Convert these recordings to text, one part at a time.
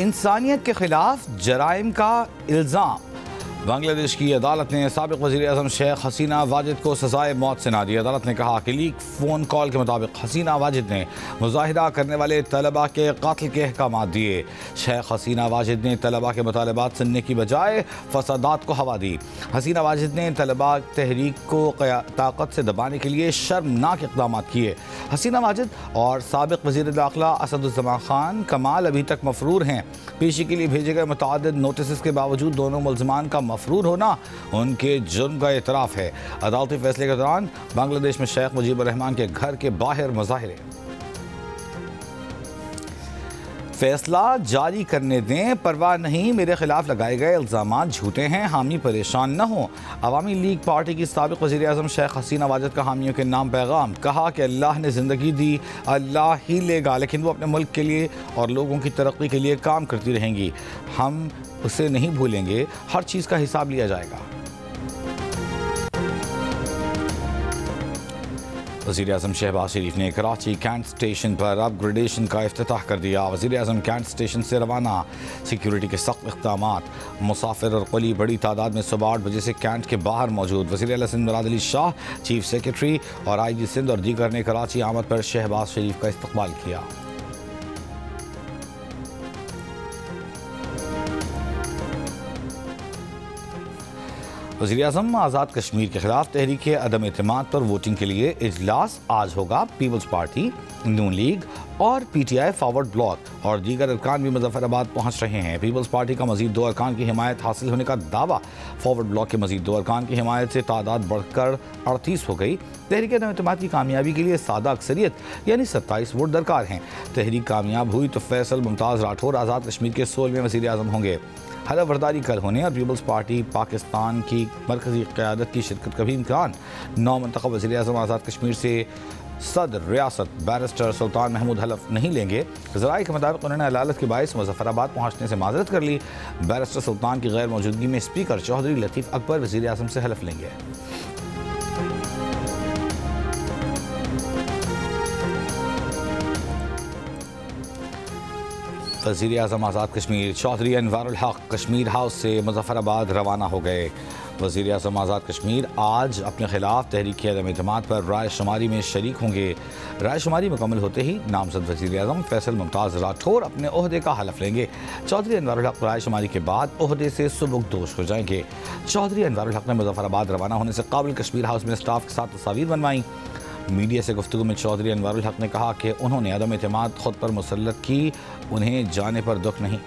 इंसानियत के खिलाफ जराइम का इल्ज़ाम। बांग्लादेश की अदालत ने साबिक़ वज़ीर-ए-आज़म शेख हसीना वाजिद को सज़ाए मौत सुना दी। अदालत ने कहा कि लीक फ़ोन कॉल के मुताबिक हसीना वाजिद ने मुज़ाहिरा करने वाले तलबा के कत्ल के अहकामात दिए। शेख हसीना वाजिद ने तलबा के मुतालबात सुनने की बजाय फसादात को हवा दी। हसीना वाजिद ने तलबा तहरीक को ताकत से दबाने के लिए शर्मनाक इक़दाम किए। हसीना वाजिद और साबिक़ वज़ीर दाखिला असदुज़्ज़मान खान कमाल अभी तक मफरूर हैं। पेशी के लिए भेजे गए मुतअद्दिद नोटिस के बावजूद दोनों मुल्ज़मान का मफरूर होना उनके जुर्म का एतराफ़ है। अदालती फैसले के दौरान बांग्लादेश में शेख मुजीबुर रहमान के घर के बाहर मुज़ाहिरे। फैसला जारी करने दें, परवाह नहीं, मेरे खिलाफ लगाए गए इल्ज़ामात झूठे हैं, हामी परेशान न हो। अवामी लीग पार्टी की साबिक़ वज़ीर-ए-आज़म शेख हसीना वाजिद का हामियों के नाम पैगाम। कहा कि अल्लाह ने ज़िंदगी दी, अल्लाह ही लेगा, लेकिन वो अपने मुल्क के लिए और लोगों की तरक्की के लिए काम करती रहेंगी। हम उसे नहीं भूलेंगे, हर चीज़ का हिसाब लिया जाएगा। वज़ीर-ए-आज़म शहबाज शरीफ ने कराची कैंट स्टेशन पर अपग्रेडेशन का इफ्तिताह कर दिया। वज़ीर-ए-आज़म कैंट स्टेशन से रवाना, सिक्योरिटी के सख्त इक़दामात, मुसाफिर और कुली बड़ी तादाद में सुबह 8 बजे से कैंट के बाहर मौजूद। वज़ीर-ए-आला सिंध मुराद अली शाह, चीफ सेक्रेटरी और IG सिंध और दीगर ने कराची आमद पर शहबाज शरीफ का इस्तकबाल किया। वज़ीर-ए-आज़म आज़ाद कश्मीर के खिलाफ तहरीक अदम एतमाद पर वोटिंग के लिए इजलास आज होगा। पीपल्स पार्टी, नून लीग और PTI फॉरवर्ड ब्लॉक और दीगर अरकान भी मुजफ्फराबाद पहुँच रहे हैं। पीपल्स पार्टी का मजीद 2 अरकान की हिमायत हासिल होने का दावा। फॉरवर्ड ब्लॉक के मजीद 2 अरकान की हिमायत से तादाद बढ़कर 38 हो गई। तहरीक अदम एतमाद की कामयाबी के लिए सादा अक्सरियत यानी 27 वोट दरकार हैं। तहरीक कामयाब हुई तो फैसल मुमताज़ राठौर आज़ाद कश्मीर के 16वें वज़ीर-ए-आज़म होंगे। हलफ बर्दारी कल होने और पीपल्स पार्टी पाकिस्तान की मरकज़ी क़यादत की शिरकत का भी इम्कान। 9 मुंतखब वज़ीर-ए-आज़म आज़ाद कश्मीर से सदर रियासत बैरिस्टर सुल्तान महमूद हलफ नहीं लेंगे। ज़राए के मुताबिक उन्होंने अदालत के बाइस मुजफ्फराबाद पहुँचने से माजरत कर ली। बैरिस्टर सुल्तान की गैर मौजूदगी में स्पीकर चौधरी लतीफ़ अकबर वज़ीर-ए-आज़म से हलफ लेंगे। वज़ीर-ए-आज़म आज़ाद कश्मीर चौधरी अनवारुल हक कश्मीर हाउस से मुजफ्फराबाद रवाना हो गए। वज़ीर-ए-आज़म आज़ाद कश्मीर आज अपने खिलाफ तहरीक अदम एतमाद पर राय शुमारी में शरीक होंगे। राय शुमारी मुकम्मल होते ही नामजद वज़ीर-ए-आज़म फैसल मुमताज़ राठौर अपने ओहदे का हलफ लेंगे। चौधरी अनवारुल हक राय शुमारी के बाद ओहदे से सुबुकदोश हो जाएंगे। चौधरी अनवारुल हक ने मुजफ्फराबाद रवाना होने से काबिल कश्मीर हाउस में स्टाफ के साथ तस्वीर बनवाई। मीडिया से गुफ्तगू में चौधरी अनवारुल हक ने कहा कि उन्होंने अदम एतमाद खुद पर मुसल्लत की, उन्हें जाने पर दुख नहीं।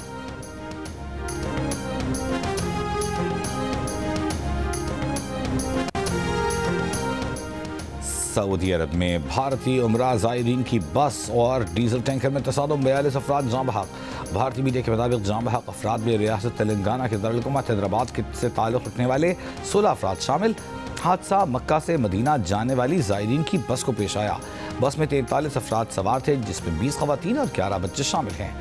सऊदी अरब में भारतीय उमरा ज़ायरीन की बस और डीजल टैंकर में तसादुम, 42 अफराद जाँ बहक। भारतीय मीडिया के मुताबिक जाँ बहक अफराद में रियासत तेलंगाना के दारुल-हुकूमत हैदराबाद से ताल्लुक़ रखने वाले 16 अफराद शामिल। हादसा मक्का से मदीना जाने वाली ज़ायरीन की बस को पेश आया। बस में 43 अफराद सवार थे, जिसमें 20 ख़वातीन और 11 बच्चे शामिल हैं।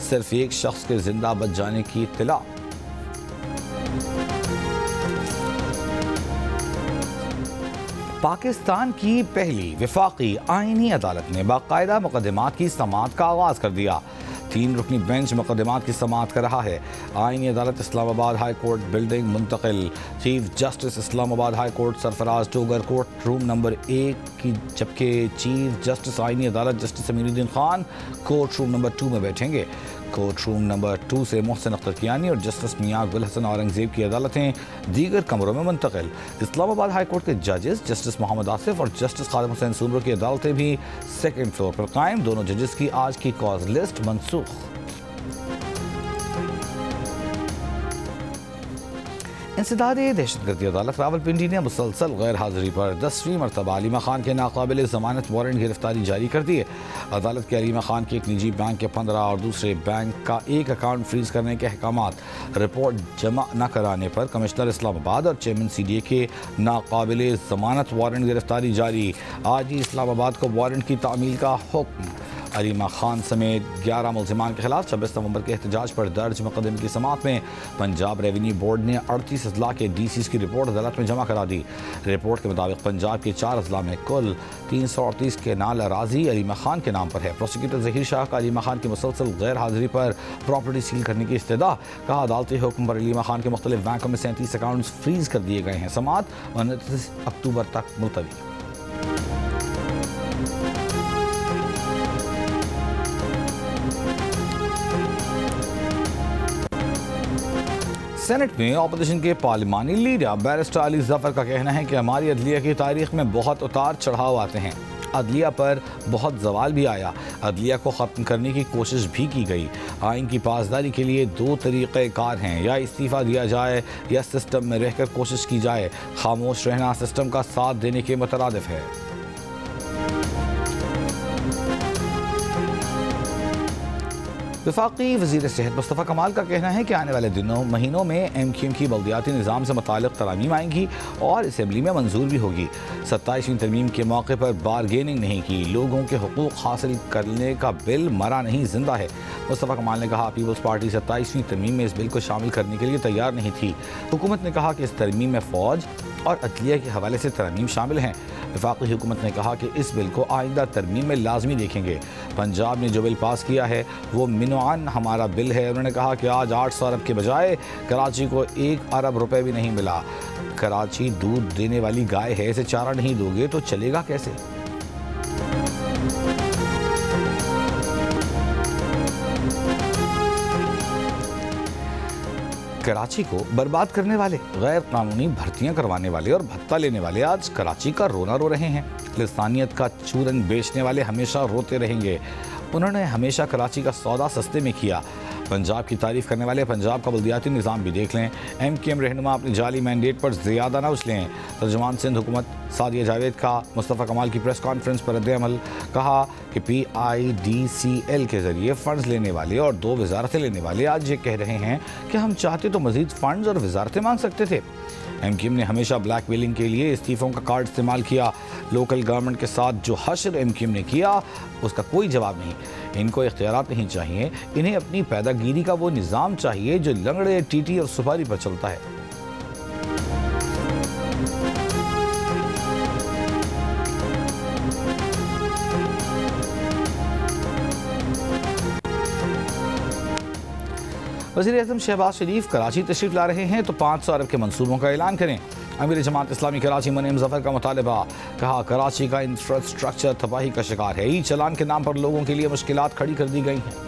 सिर्फ एक शख्स के जिंदा बच जाने की इत्तला। पाकिस्तान की पहली वफाकी आईनी अदालत ने बाकायदा मुकदमात की समाअत का आगाज़ कर दिया। 3 रुकनी बेंच मुकदमात की समाअत कर रहा है। आईनी अदालत इस्लामाबाद हाई कोर्ट बिल्डिंग मुंतकिल। Chief justice Islamabad high court Sarfaraz Dogar court room number 1 की, जबकि चीफ जस्टिस आईनी अदालत justice Amiruddin Khan court room number 2 में बैठेंगे। कोर्ट रूम नंबर 2 से मोहसिन अख्तर कियानी और जस्टिस मियां गुल हसन औरंगजेब की अदालतें दीगर कमरों में मुंतकिल। इस्लामाबाद हाई कोर्ट के जजेस जस्टिस मोहम्मद आसिफ और जस्टिस खालिद हुसैन सूबरो की अदालतें भी 2nd फ्लोर पर कायम। दोनों जजेस की आज की कॉज लिस्ट मनसूख। इंसदाद दहशतगर्दी अदालत रावलपिंडी ने मुसलसल गैर हाजिरी पर 10वीं मरतबा अलीमा खान के नाकाबिल ज़मानत वारंट गिरफ्तारी जारी कर दी है। अदालत के अलीमा खान के एक निजी बैंक के 15 और दूसरे बैंक का एक अकाउंट फ्रीज करने के अहकामात, रिपोर्ट जमा न कराने पर कमिश्नर इस्लामाबाद और चेयरमैन CDA के नाकाबिल ज़मानत वारंट गिरफ्तारी जारी। आज ही इस्लामाबाद को वारंट की तामील का हुक्म। अलीमा खान समेत 11 मुलजिमान के खिलाफ 26 नवंबर के एहतजाज पर दर्ज मुकदमे की समाअत में पंजाब रेवेन्यू बोर्ड ने 38 अजला के DCs की रिपोर्ट अदालत में जमा करा दी। रिपोर्ट के मुताबिक पंजाब के 4 अजला में कुल 338 के नाल अराजी अलीमा खान के नाम पर है। प्रोसिक्यूटर जहीर शाह का अलीमा खान की मुसलसल गैर हाजिरी पर प्रॉपर्टी सील करने की इस्तदा। कहा अदालती हुक्म पर अलीमा खान के मुख्तलिफ बैंकों में 37 अकाउंट्स फ्रीज कर दिए गए हैं। समाअत 29 अक्टूबर तक मुलतवी। सेनेट में ऑपोजिशन के पार्लिमानी लीडर बैरिस्टर अली जफर का कहना है कि हमारी अदलिया की तारीख में बहुत उतार चढ़ाव आते हैं। अदलिया पर बहुत जवाल भी आया, अदलिया को ख़त्म करने की कोशिश भी की गई। आइन की पासदारी के लिए 2 तरीक़ेकार हैं, या इस्तीफ़ा दिया जाए या सिस्टम में रहकर कोशिश की जाए। खामोश रहना सिस्टम का साथ देने के मुतरादिफ है। वफाकी वज़ीर सेहत मुस्तफ़ा कमाल का कहना है कि आने वाले महीनों में MQM की बल्दियाती निज़ाम से मुताल्लिक़ तरामीम आएंगी और असम्बली में मंजूर भी होगी। 27वीं तरमीम के मौके पर बारगेनिंग नहीं की, लोगों के हुकूक हासिल करने का बिल मरा नहीं जिंदा है। मुस्तफ़ा कमाल ने कहा पीपल्स पार्टी 27वीं तरमीम में इस बिल को शामिल करने के लिए तैयार नहीं थी। हुकूमत ने कहा कि इस तरमीम में फ़ौज और अदलिया के हवाले से तरमीम शामिल हैं। वफाकी हुकूमत ने कहा कि इस बिल को आइंदा तरमीम में लाजमी देखेंगे। पंजाब ने जो बिल पास किया है वो मिनवान हमारा बिल है। उन्होंने कहा कि आज 800 अरब के बजाय कराची को 1 अरब रुपए भी नहीं मिला। कराची दूध देने वाली गाय है, इसे चारा नहीं दोगे तो चलेगा कैसे? कराची को बर्बाद करने वाले, गैर कानूनी भर्तियां करवाने वाले और भत्ता लेने वाले आज कराची का रोना रो रहे हैं। लिसानियत का चूरन बेचने वाले हमेशा रोते रहेंगे। उन्होंने हमेशा कराची का सौदा सस्ते में किया। पंजाब की तारीफ करने वाले पंजाब का बल्दियाती निज़ाम भी देख लें। MQM रहनुमा अपनी जाली मैंडेट पर ज़्यादा ना उछलें। तर्जुमान सिंध हुकूमत सादिया जावेद का मुस्तफ़ा कमाल की प्रेस कॉन्फ्रेंस पर रद्द-ए-अमल। कहा कि PIDCL के ज़रिए फ़ंड्स लेने वाले और 2 वजारतें लेने वाले आज ये कह रहे हैं कि हम चाहते तो मज़ीद फ़ंड्स और वजारतें मांग सकते थे। MQM ने हमेशा ब्लैकमेलिंग के लिए इस्तीफ़ों का कार्ड इस्तेमाल किया। लोकल गवर्नमेंट के साथ जो हश्र MQM ने किया उसका कोई जवाब नहीं। इनको इख्तियारात नहीं चाहिए, इन्हें अपनी पैदागिरी का वो निज़ाम चाहिए जो लंगड़े, टीटी और सुपारी पर चलता है। वज़ीर-ए-आज़म शहबाज शरीफ कराची तशरीफ़ ला रहे हैं तो 500 अरब के मंसूबों का ऐलान करें। अमीर जमात इस्लामी कराची मुनीम ज़फ़र का मुतालबा। कहा कराची का इंफ्रास्ट्रक्चर तबाही का शिकार है। ई चलान के नाम पर लोगों के लिए मुश्किलात खड़ी कर दी गई हैं।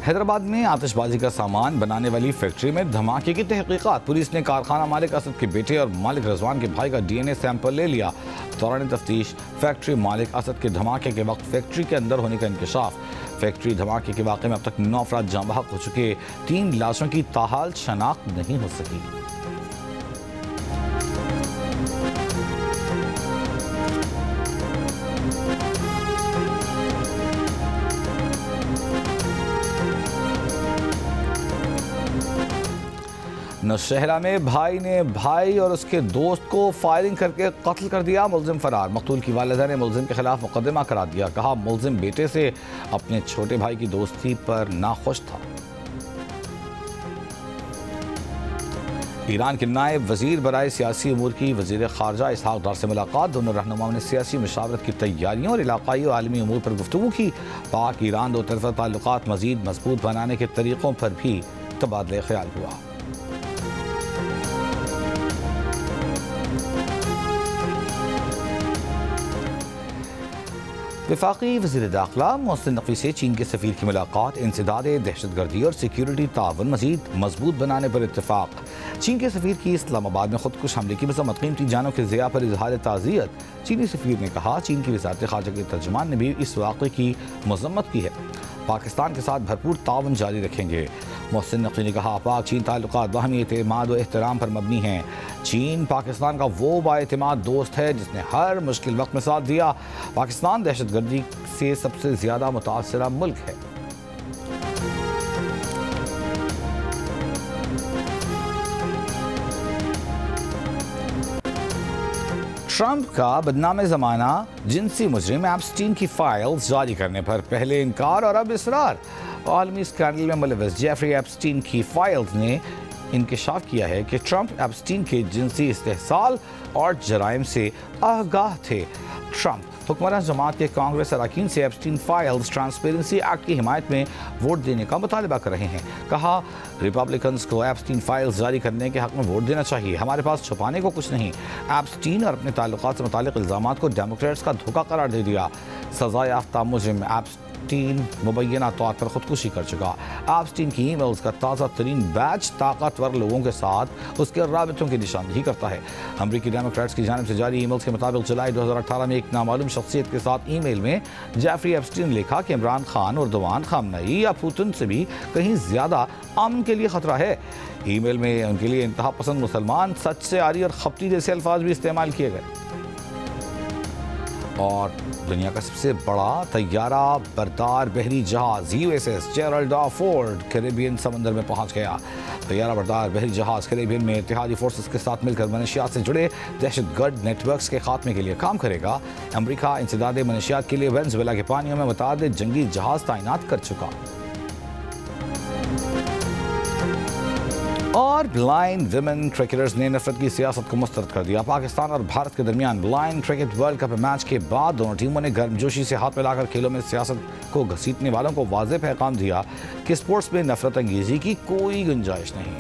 हैदराबाद में आतिशबाजी का सामान बनाने वाली फैक्ट्री में धमाके की तहकीकात। पुलिस ने कारखाना मालिक असद के बेटे और मालिक रजवान के भाई का DNA सैंपल ले लिया। दौरान तफ्तीश फैक्ट्री मालिक असद के धमाके के वक्त फैक्ट्री के अंदर होने का इंकशाफ। फैक्ट्री धमाके के वाक़े में अब तक 9 अफराद जाँ बहक हो चुके। 3 लाशों की ताहाल शनाख्त नहीं हो सकी। नौशहरा में भाई ने भाई और उसके दोस्त को फायरिंग करके कत्ल कर दिया। मुलजिम फरार। मकतूल की वालिदा ने मुलजिम के खिलाफ मुकदमा करा दिया। कहा मुलजिम बेटे से अपने छोटे भाई की दोस्ती पर नाखुश था। ईरान के नायब वजीर बराए सियासी अमूर की वजीर खारजा इसहाक डार से मुलाकात। दोनों रहनुमाओं ने सियासी मशावरत की तैयारियों और इलाकाई और आलमी अमूर पर गुफ्तगू की। पाक ईरान 2 तरफ़ा ताल्लुकात मज़ीद मजबूत बनाने के तरीक़ों पर भी तबादला ख्याल हुआ। वफाकी वज़ीर दाखिला मोहसिन नकवी से चीन के सफ़ीर की मुलाकात। इंसदाद दहशतगर्दी और सिक्योरिटी ताउन मज़ीद मजबूत बनाने पर इत्तफाक। चीन के सफ़ीर की इस्लामाबाद में खुदकुश हमले की मज़म्मत। कीमती जानों के ज़िया पर इजहार ताज़ियत। चीनी सफ़ीर ने कहा चीन की वज़ारत ख़ारजा के तर्जुमान ने भी इस वाक़े की मज़म्मत की है। पाकिस्तान के साथ भरपूर ताउन जारी रखेंगे। मोहसिन नकवी ने कहा पाक चीन ताल्लुकात बाहमी एतमाद व एहतराम पर मबनी हैं। चीन पाकिस्तान का वो बाएतमाद दोस्त है जिसने हर मुश्किल वक्त में साथ दिया। पाकिस्तान दहशतगर्दी से सबसे ज़्यादा मुतासरा मुल्क है। ट्रंप का बदनाम ज़माना जिनसी मुजरिम एप्स्टीन की फाइल्स जारी करने पर पहले इनकार और अब इसरार। आलमी स्कैंडल में मुलविस जेफरी एप्स्टीन की फाइल्स ने इंकशाफ किया है कि ट्रंप एप्स्टीन के जिनसी इस्तेहसाल और जराइम से आगाह थे। ट्रंप हुक्मरान जमात के कांग्रेस अरकान से एप्स्टीन फाइल्स ट्रांसपेरेंसी एक्ट की हिमायत में वोट देने का मुतालबा कर रहे हैं। कहा, रिपब्लिकन्स को एप्स्टीन फाइल्स जारी करने के हक में वोट देना चाहिए। हमारे पास छुपाने को कुछ नहीं। एप्स्टीन और अपने ताल्लुकात से मुतालिक इल्ज़ामात को डेमोक्रेट्स का धोखा करार दे दिया। सज़ा याफ्ता मुजरिम एप्स्टीन मुबैना तौर पर खुदकुशी कर चुका। एप्स्टीन की ईमेल्स का ताज़ा तरीन बैच ताकतवर लोगों के साथ उसके राबितों की निशानदेही करता है। अमरीकी डेमोक्रेट्स की जानिब से जारी ईमेल्स के मुताबिक जुलाई 2018 में एक नामालूम शख्सियत के साथ ईमेल में जेफरी एप्स्टीन ने लिखा कि इमरान खान, उर्दवान, खामनई या पुतिन से भी कहीं ज़्यादा अमन के लिए ख़तरा है। ईमेल में उनके लिए इंतहा पसंद मुसलमान, सच से आरी और खपती जैसे अल्फाज भी इस्तेमाल किए गए। और दुनिया का सबसे बड़ा तैयारा बरदार बहरी जहाज USS Gerald R Ford Caribbean समंदर में पहुंच गया। तैयारा बरदार बहरी जहाज कैरेबियन में इत्तेहादी फोर्सेस के साथ मिलकर मनशियात से जुड़े दहशतगर्द नेटवर्क्स के खात्मे के लिए काम करेगा। अमरीका इंसदाद मनशियात के लिए वेनेजुएला के पानियों में मुतअद्दिद जंगी जहाज तैनात कर चुका। और ब्लाइंड विमेन क्रिकेटर्स ने नफरत की सियासत को मुस्तरद कर दिया। पाकिस्तान और भारत के दरमियान blind cricket world cup match के बाद दोनों टीमों ने गर्मजोशी से हाथ मिलाकर खेलों में सियासत को घसीटने वालों को वाज़ेह पैगाम दिया कि स्पोर्ट्स में नफरत अंगेजी की कोई गुंजाइश नहीं।